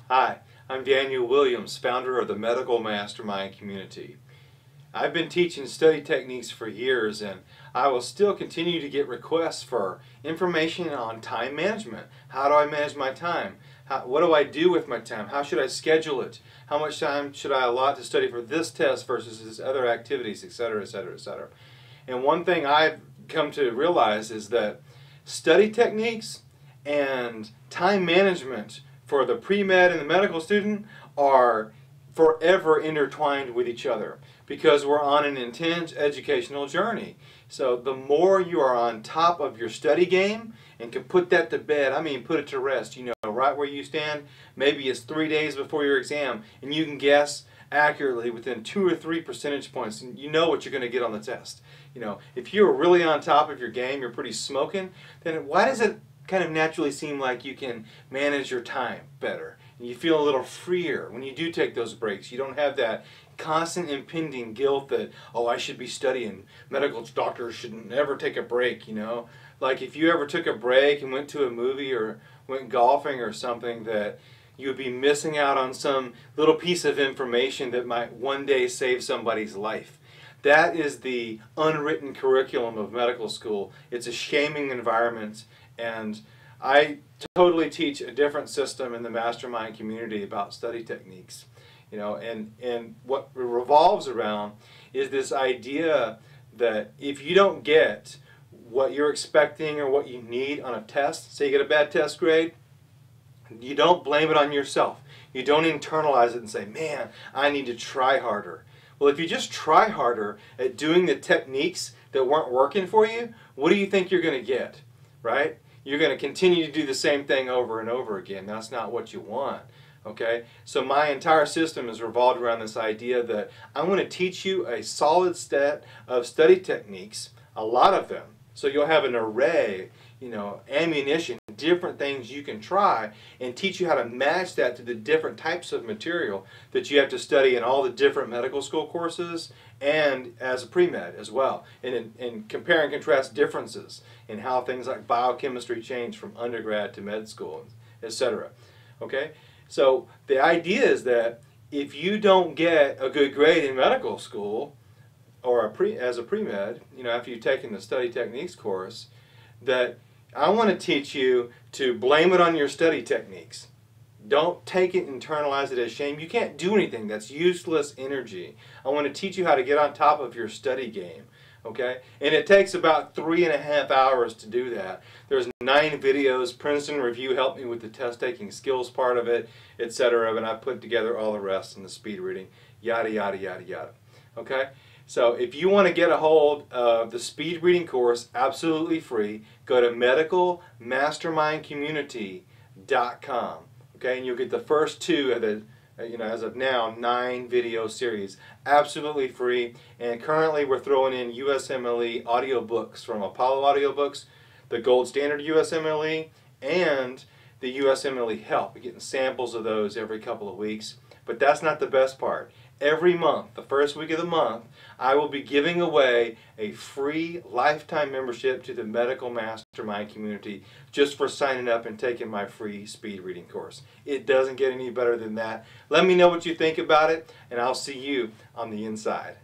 Hi, I'm Daniel Williams, founder of the Medical Mastermind community. I've been teaching study techniques for years, and I will still continue to get requests for information on time management. How do I manage my time? What do I do with my time? How should I schedule it? How much time should I allot to study for this test versus this other activities, etc., etc., etc. And one thing I've come to realize is that study techniques and time management for the pre-med and the medical student are forever intertwined with each other because we're on an intense educational journey. So the more you are on top of your study game and can put that to bed, I mean put it to rest, you know, right where you stand, maybe it's 3 days before your exam and you can guess accurately within 2 or 3 percentage points, and you know what you're going to get on the test. You know, if you're really on top of your game, you're pretty smoking, then why does it kind of naturally seem like you can manage your time better? And you feel a little freer when you do take those breaks. You don't have that constant impending guilt that, oh, I should be studying. Medical doctors should never take a break, you know. Like if you ever took a break and went to a movie or went golfing or something, that you would be missing out on some little piece of information that might one day save somebody's life. That is the unwritten curriculum of medical school. It's a shaming environment, and I totally teach a different system in the mastermind community about study techniques. You know, and what it revolves around is this idea that if you don't get what you're expecting or what you need on a test, say you get a bad test grade, you don't blame it on yourself. You don't internalize it and say, man, I need to try harder. Well, if you just try harder at doing the techniques that weren't working for you, what do you think you're going to get, right? You're going to continue to do the same thing over and over again. That's not what you want, okay? So my entire system is revolved around this idea that I want to teach you a solid set of study techniques, a lot of them, so you'll have an array, you know, ammunition, different things you can try, and teach you how to match that to the different types of material that you have to study in all the different medical school courses and as a pre-med as well, and compare and contrast differences in how things like biochemistry change from undergrad to med school, etc. Okay, so the idea is that if you don't get a good grade in medical school or as a pre-med, you know, after you've taken the study techniques course, that I want to teach you to blame it on your study techniques. Don't take it, internalize it as shame. You can't do anything. That's useless energy. I want to teach you how to get on top of your study game. Okay? And it takes about 3.5 hours to do that. There's 9 videos. Princeton Review helped me with the test taking skills part of it, etc. And I put together all the rest in the speed reading. Yada, yada, yada, yada. Okay? So if you want to get a hold of the speed reading course, absolutely free, go to medicalmastermindcommunity.com. Okay, and you'll get the first 2 of the, you know, as of now, 9 video series, absolutely free. And currently we're throwing in USMLE audiobooks from Apollo Audiobooks, the gold standard USMLE, and the USMLE Help. We're getting samples of those every couple of weeks. But that's not the best part. Every month, the first week of the month, I will be giving away a free lifetime membership to the Medical Mastermind community just for signing up and taking my free speed reading course. It doesn't get any better than that. Let me know what you think about it, and I'll see you on the inside.